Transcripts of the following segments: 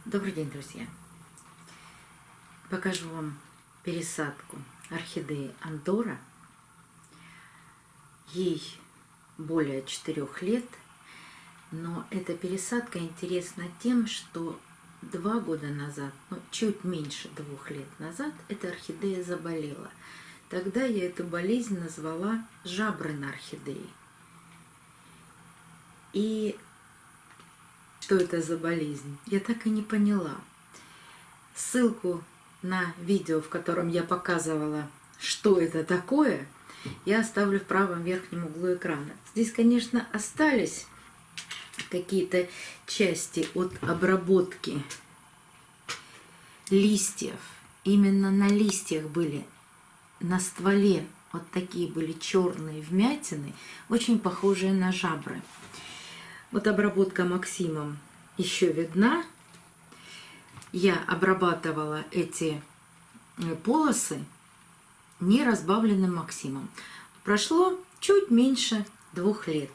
Добрый день, друзья! Покажу вам пересадку орхидеи Андора. Ей более 4 лет, но эта пересадка интересна тем, что 2 года назад, чуть меньше 2 лет назад, эта орхидея заболела. Тогда я эту болезнь назвала жабры на орхидее. И что это за болезнь, я так и не поняла. Ссылку на видео, в котором я показывала, что это такое, я оставлю в правом верхнем углу экрана. Здесь, конечно, остались какие-то части от обработки листьев. Именно на листьях были, на стволе вот такие были черные вмятины, очень похожие на жабры. Вот обработка Максимом еще видна. Я обрабатывала эти полосы не разбавленным Максимом. Прошло чуть меньше 2 лет.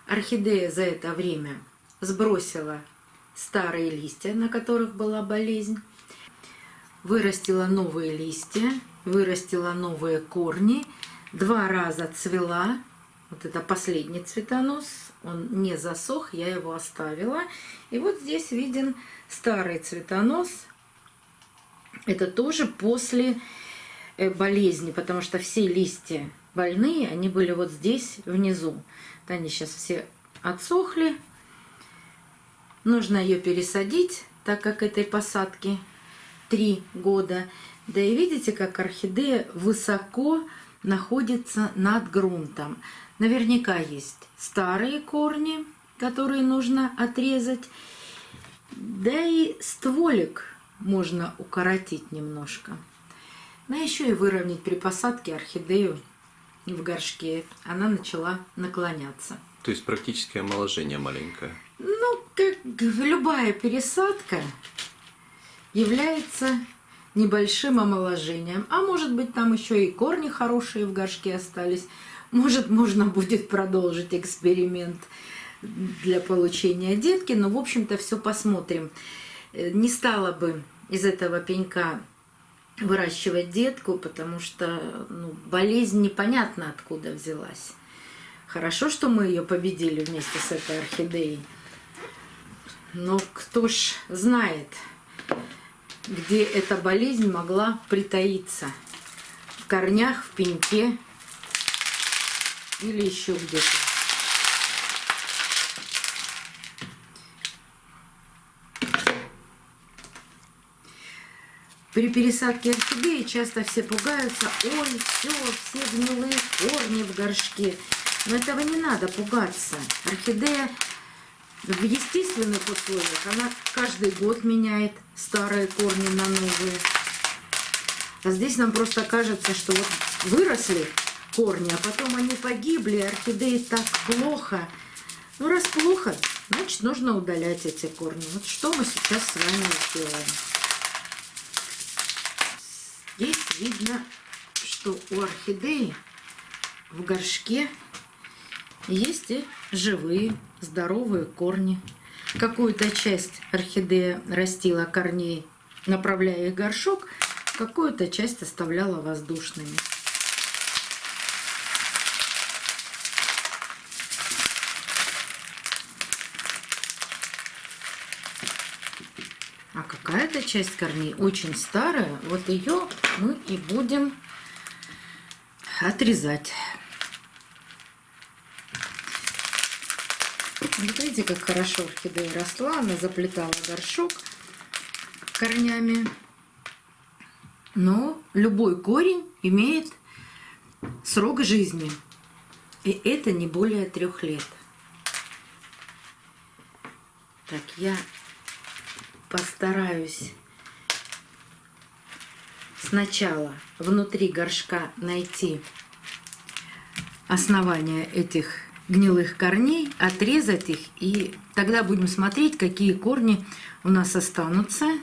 Орхидея за это время сбросила старые листья, на которых была болезнь, вырастила новые листья, вырастила новые корни, 2 раза цвела. Вот это последний цветонос, он не засох, я его оставила. И вот здесь виден старый цветонос. Это тоже после болезни, потому что все листья больные, они были вот здесь внизу. Они сейчас все отсохли. Нужно ее пересадить, так как этой посадке 3 года. Да и видите, как орхидея высоко находится над грунтом. Наверняка есть старые корни, которые нужно отрезать. Да и стволик можно укоротить немножко. Но еще и выровнять при посадке орхидею в горшке. Она начала наклоняться. То есть практически омоложение маленькое. Ну, как любая пересадка является небольшим омоложением. А может быть, там еще и корни хорошие в горшке остались. Может, можно будет продолжить эксперимент для получения детки. Но, в общем-то, все посмотрим. Не стала бы из этого пенька выращивать детку, потому что болезнь непонятно откуда взялась. Хорошо, что мы ее победили вместе с этой орхидеей. Но кто ж знает, где эта болезнь могла притаиться. В корнях, в пеньке или еще где-то. При пересадке орхидеи часто все пугаются: ой, все гнилые корни в горшке. Но этого не надо пугаться. Орхидея в естественных условиях, она каждый год меняет старые корни на новые. А здесь нам просто кажется, что вот выросли корни, а потом они погибли, орхидеи так плохо. Ну, раз плохо, значит, нужно удалять эти корни. Вот что мы сейчас с вами сделаем. Здесь видно, что у орхидеи в горшке есть и живые, здоровые корни. Какую-то часть орхидея растила корней, направляя их в горшок, какую-то часть оставляла воздушными. А какая-то часть корней очень старая, вот ее мы и будем отрезать. Вот видите, как хорошо орхидея росла, она заплетала горшок корнями. Но любой корень имеет срок жизни, и это не более 3 лет. Так, я постараюсь сначала внутри горшка найти основание этих гнилых корней, отрезать их, и тогда будем смотреть, какие корни у нас останутся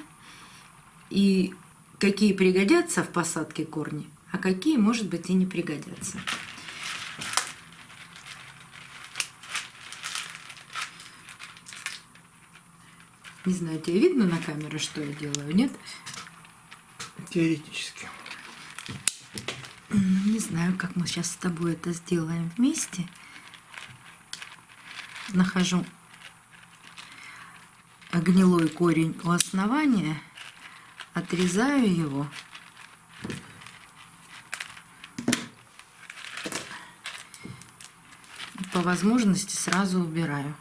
и какие пригодятся в посадке корни, а какие, может быть, и не пригодятся. Не знаю, тебе видно на камеру, что я делаю, нет? Теоретически. Не знаю, как мы сейчас с тобой это сделаем вместе. Нахожу гнилой корень у основания, отрезаю его. И по возможности сразу убираю.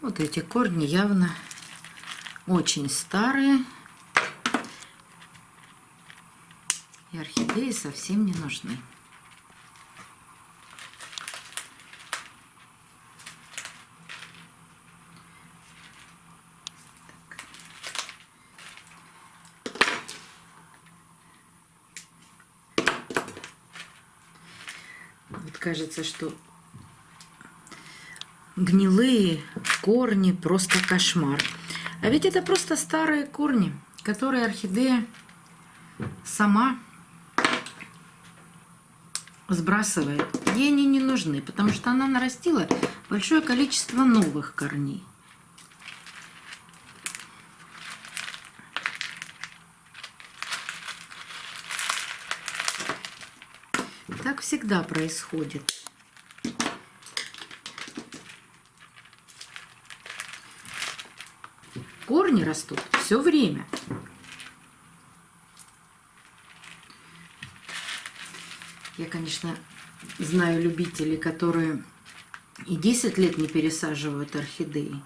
Вот эти корни явно очень старые. И орхидеи совсем не нужны. Вот кажется, что гнилые корни просто кошмар. А ведь это просто старые корни, которые орхидея сама сбрасывает. Ей они не нужны, потому что она нарастила большое количество новых корней. Так всегда происходит. Корни растут все время. Я, конечно, знаю любителей, которые и 10 лет не пересаживают орхидеи.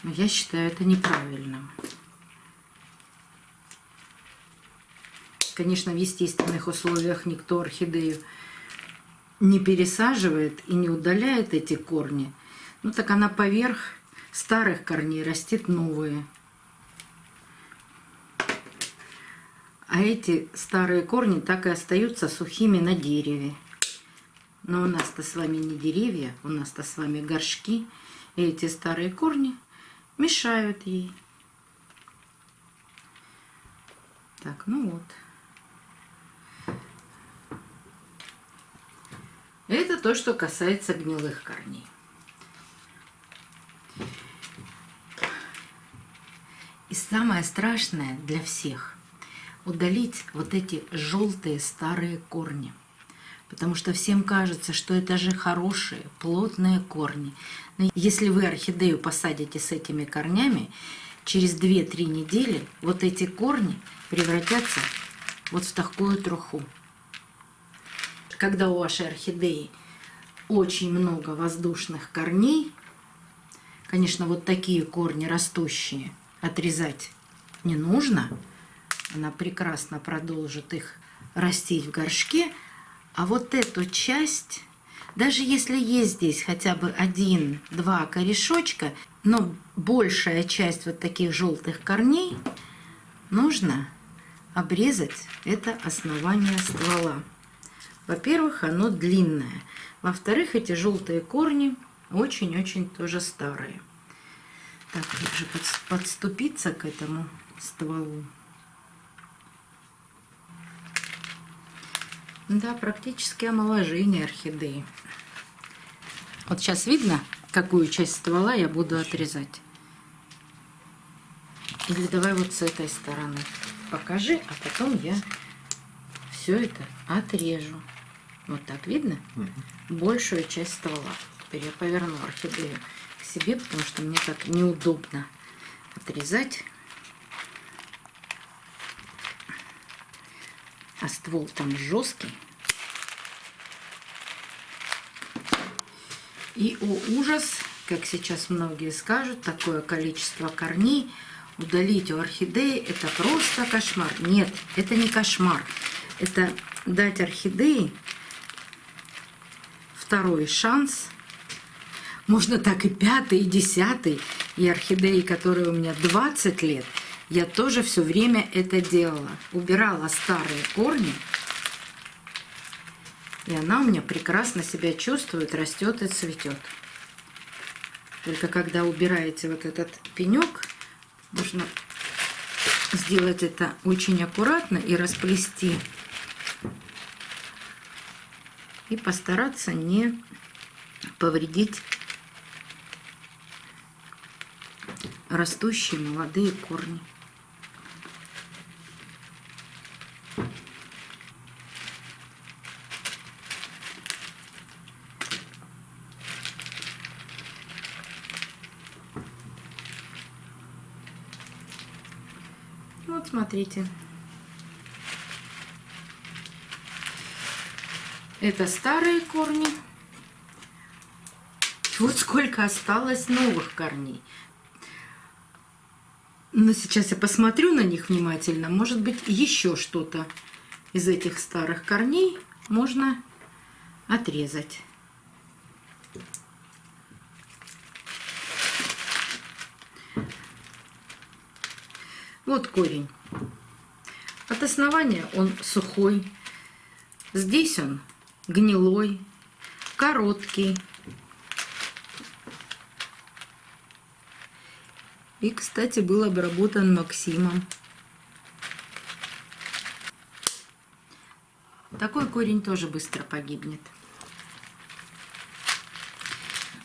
Но я считаю это неправильным. Конечно, в естественных условиях никто орхидею не пересаживает и не удаляет эти корни. Ну так она поверх старых корней растит новые. А эти старые корни так и остаются сухими на дереве. Но у нас-то с вами не деревья, у нас-то с вами горшки. И эти старые корни мешают ей. Так, ну вот. Это то, что касается гнилых корней. И самое страшное для всех – удалить вот эти желтые старые корни. Потому что всем кажется, что это же хорошие, плотные корни. Но если вы орхидею посадите с этими корнями, через 2-3 недели вот эти корни превратятся вот в такую труху. Когда у вашей орхидеи очень много воздушных корней, конечно, вот такие корни растущие отрезать не нужно. Она прекрасно продолжит их растить в горшке. А вот эту часть, даже если есть здесь хотя бы 1-2 корешочка, но большая часть вот таких желтых корней, нужно обрезать это основание ствола. Во-первых, оно длинное. Во-вторых, эти желтые корни очень-очень тоже старые. Так, тут же подступиться к этому стволу. Да, практически омоложение орхидеи. Вот сейчас видно, какую часть ствола я буду отрезать. Или давай вот с этой стороны покажи, а потом я все это отрежу. Вот так видно? Большую часть ствола. Теперь я поверну орхидею к себе, потому что мне так неудобно отрезать. А ствол там жесткий. И, о ужас, как сейчас многие скажут, такое количество корней удалить у орхидеи — это просто кошмар. Нет, это не кошмар. Это дать орхидее второй шанс. Можно так и 5-й, и 10-й. И орхидеи, которые у меня 20 лет, я тоже все время это делала. Убирала старые корни. И она у меня прекрасно себя чувствует, растет и цветет. Только когда убираете вот этот пенек, нужно сделать это очень аккуратно и расплести. И постараться не повредить растущие молодые корни. Вот смотрите. Это старые корни. Вот сколько осталось новых корней. Но сейчас я посмотрю на них внимательно. Может быть, еще что-то из этих старых корней можно отрезать. Вот корень. От основания он сухой. Здесь он гнилой, короткий. И, кстати, был обработан Максимом. Такой корень тоже быстро погибнет.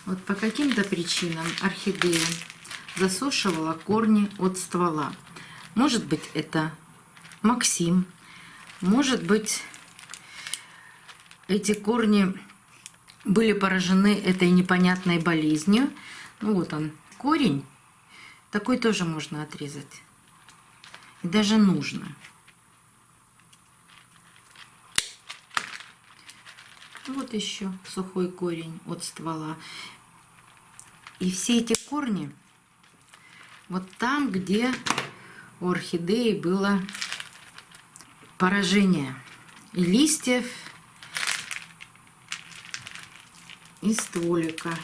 Вот по каким-то причинам орхидея засушивала корни от ствола. Может быть, это Максим. Может быть, эти корни были поражены этой непонятной болезнью. Ну вот он, корень. Такой тоже можно отрезать. И даже нужно. Вот еще сухой корень от ствола. И все эти корни вот там, где у орхидеи было поражение и листьев, и стволика.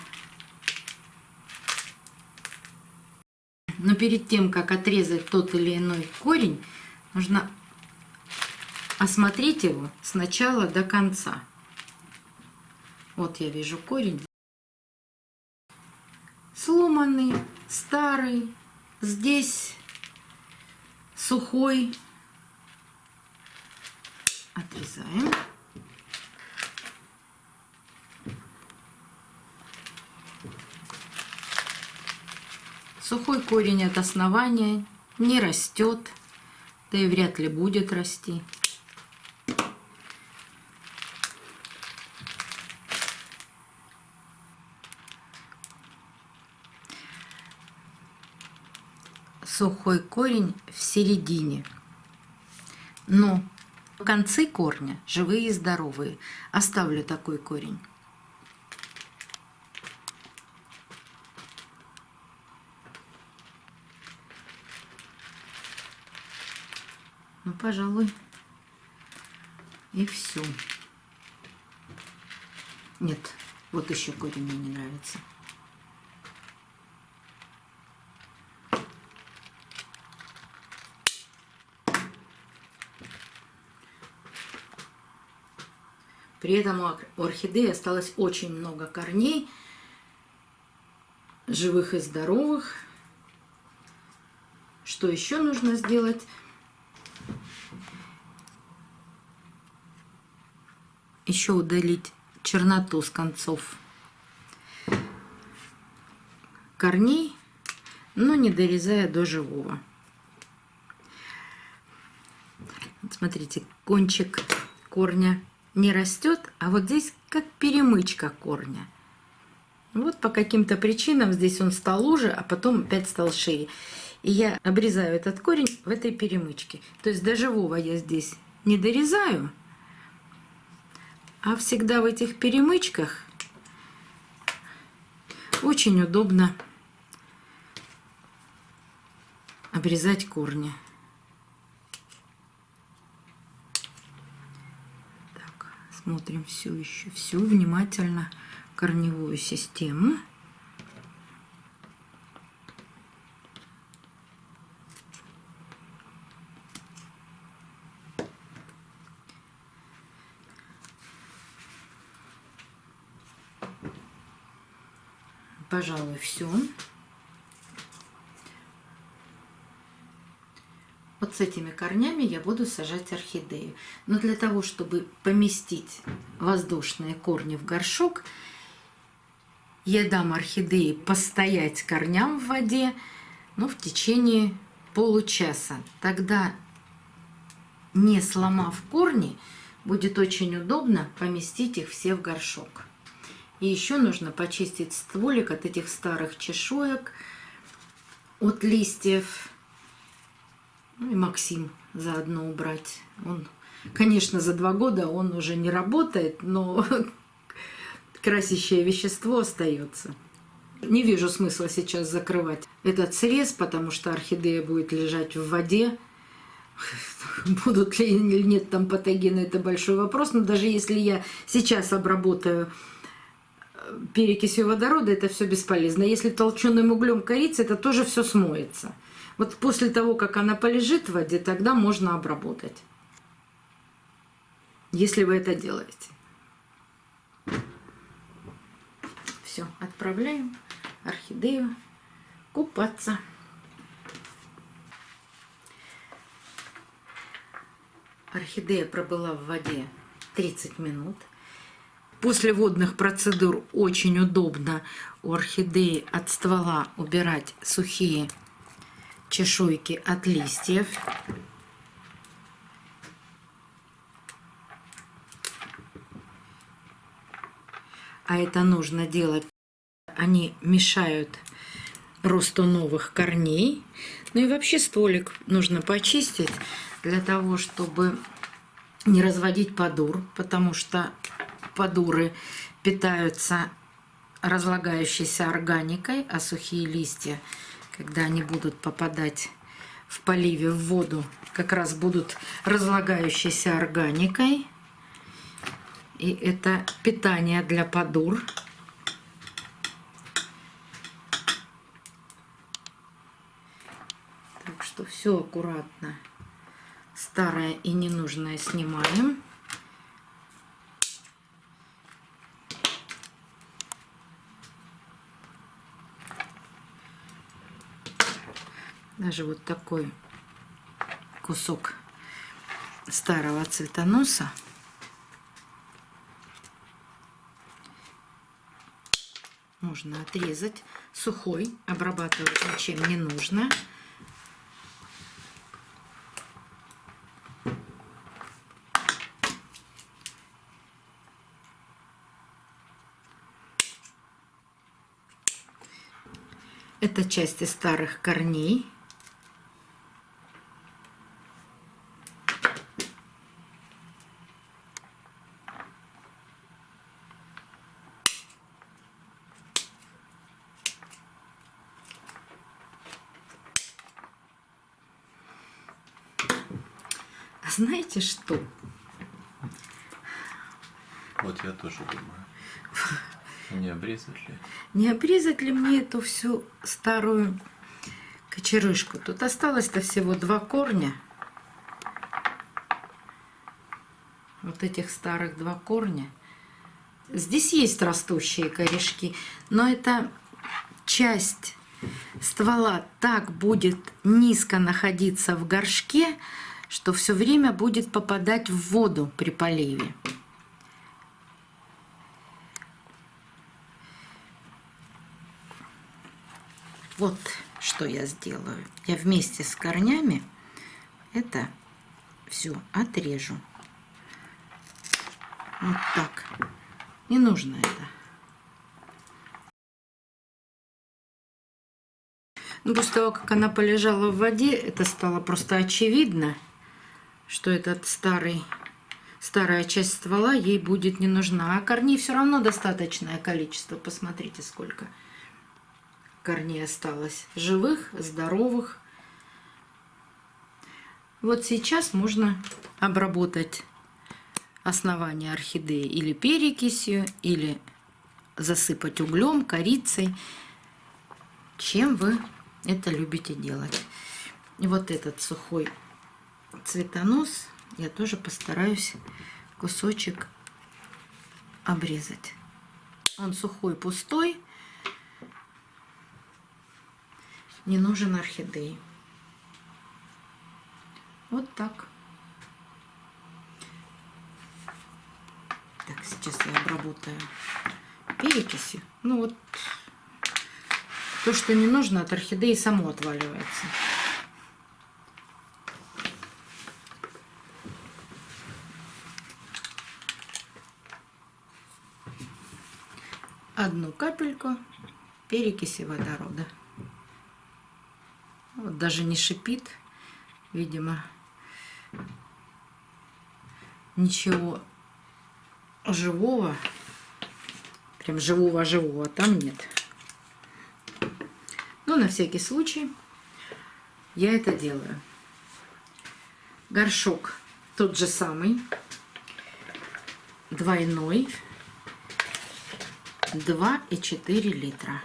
Но перед тем, как отрезать тот или иной корень, нужно осмотреть его с начала до конца. Вот я вижу корень. Сломанный, старый, здесь сухой. Отрезаем. Сухой корень от основания не растет, да и вряд ли будет расти. Сухой корень в середине, но концы корня живые и здоровые. Оставлю такой корень. Ну, пожалуй, и все. Нет, вот еще корень мне не нравится. При этом у орхидеи осталось очень много корней, живых и здоровых. Что еще нужно сделать? Еще удалить черноту с концов корней, но не дорезая до живого. Вот смотрите, кончик корня не растет, а вот здесь как перемычка корня. Вот по каким-то причинам здесь он стал уже, а потом опять стал шире. И я обрезаю этот корень в этой перемычке. То есть до живого я здесь не дорезаю, а всегда в этих перемычках очень удобно обрезать корни. Так, смотрим всю внимательно корневую систему. пожалуй, все. Вот с этими корнями я буду сажать орхидею. Но для того, чтобы поместить воздушные корни в горшок, я дам орхидее постоять корням в воде, в течение получаса. Тогда, не сломав корни, будет очень удобно поместить их все в горшок. И еще нужно почистить стволик от этих старых чешуек, от листьев. И Максим заодно убрать. Он, конечно, за 2 года он уже не работает, но красящее вещество остается. Не вижу смысла сейчас закрывать этот срез, потому что орхидея будет лежать в воде. Будут ли или нет там патогены, это большой вопрос. Но даже если я сейчас обработаю перекисью водорода, это все бесполезно. Если толченым углем корицы, это тоже все смоется. Вот после того, как она полежит в воде, тогда можно обработать. Если вы это делаете. Все, отправляем орхидею купаться. Орхидея пробыла в воде 30 минут. После водных процедур очень удобно у орхидеи от ствола убирать сухие чешуйки от листьев. А это нужно делать. Они мешают росту новых корней. Ну и вообще стволик нужно почистить для того, чтобы не разводить подур, потому что подуры питаются разлагающейся органикой, а сухие листья, когда они будут попадать в поливе в воду, как раз будут разлагающейся органикой. И это питание для подур. Так что все аккуратно. Старое и ненужное снимаем. Даже вот такой кусок старого цветоноса можно отрезать. Сухой, обрабатывать ничем не нужно. Это части старых корней. А знаете что? Вот я тоже думаю. Не обрезать ли? Не обрезать ли мне эту всю старую кочерышку? Тут осталось-то всего 2 корня. Вот этих старых 2 корня. Здесь есть растущие корешки, но эта часть ствола так будет низко находиться в горшке, что все время будет попадать в воду при поливе. Вот что я сделаю. Я вместе с корнями это все отрежу. Вот так. Не нужно это. Ну, после того, как она полежала в воде, это стало просто очевидно, что этот старая часть ствола ей будет не нужна. А корней все равно достаточное количество. Посмотрите, сколько корней осталось. Живых, здоровых. Вот сейчас можно обработать основание орхидеи или перекисью, или засыпать углем, корицей. Чем вы это любите делать. И вот этот сухой цветонос я тоже постараюсь кусочек обрезать. Он сухой, пустой. не нужен орхидеи. Вот так. Так, сейчас я обработаю перекисью. Ну вот, то, что не нужно от орхидеи, само отваливается. Одну капельку перекиси водорода. Вот даже не шипит, видимо, ничего живого, прям живого там нет. Но на всякий случай я это делаю. Горшок тот же самый, двойной, 2,4 литра.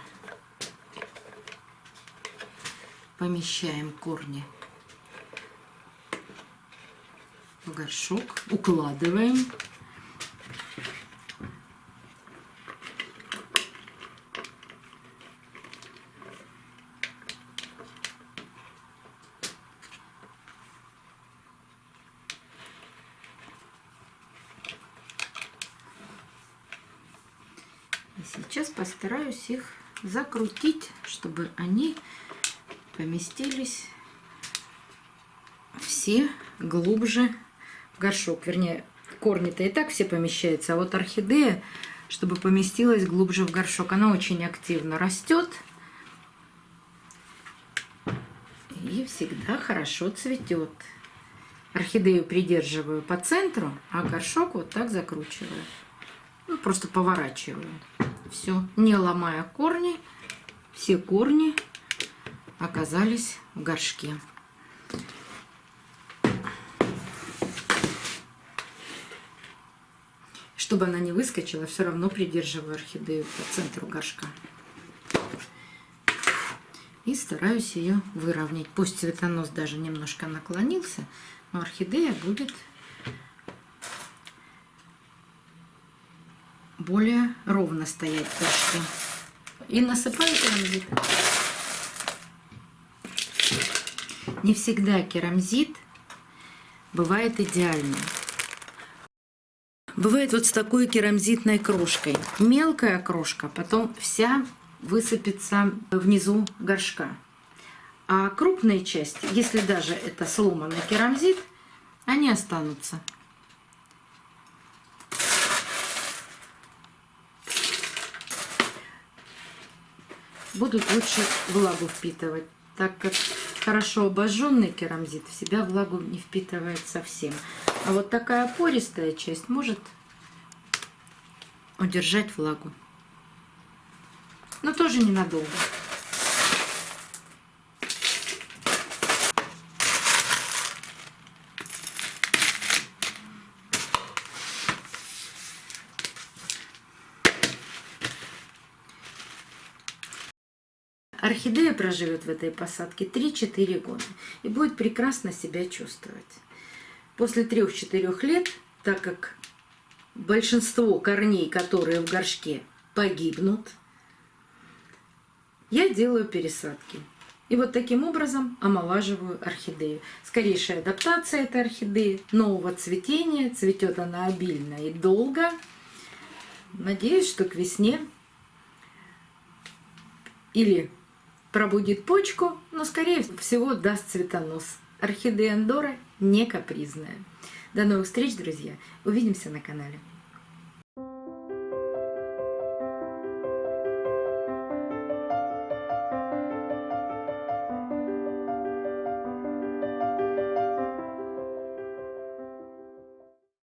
Помещаем корни в горшок, укладываем. И сейчас постараюсь их закрутить, чтобы они поместились все глубже в горшок. Вернее, корни-то и так все помещаются, а вот орхидея, чтобы поместилась глубже в горшок. Она очень активно растет и всегда хорошо цветет. Орхидею придерживаю по центру, а горшок вот так закручиваю. Ну, просто поворачиваю. Все, не ломая корни, все корни оказались в горшке. Чтобы она не выскочила, все равно придерживаю орхидею по центру горшка. И стараюсь ее выровнять. Пусть цветонос даже немножко наклонился, но орхидея будет более ровно стоять в горшке. И насыпаю керамзит. Не всегда керамзит бывает идеальным. Бывает вот с такой керамзитной крошкой. Мелкая крошка потом вся высыпется внизу горшка. А крупные части, если даже это сломанный керамзит, они останутся. Будут лучше влагу впитывать, так как хорошо обожженный керамзит в себя влагу не впитывает совсем. А вот такая пористая часть может удержать влагу. Но тоже ненадолго. Орхидея проживет в этой посадке 3-4 года и будет прекрасно себя чувствовать. После 3-4 лет, так как большинство корней, которые в горшке, погибнут, я делаю пересадки. И вот таким образом омолаживаю орхидею. Скорейшая адаптация этой орхидеи, нового цветения. Цветет она обильно и долго. Надеюсь, что к весне или пробудит почку, но, скорее всего, даст цветонос. Орхидея Андора не капризная. До новых встреч, друзья. Увидимся на канале.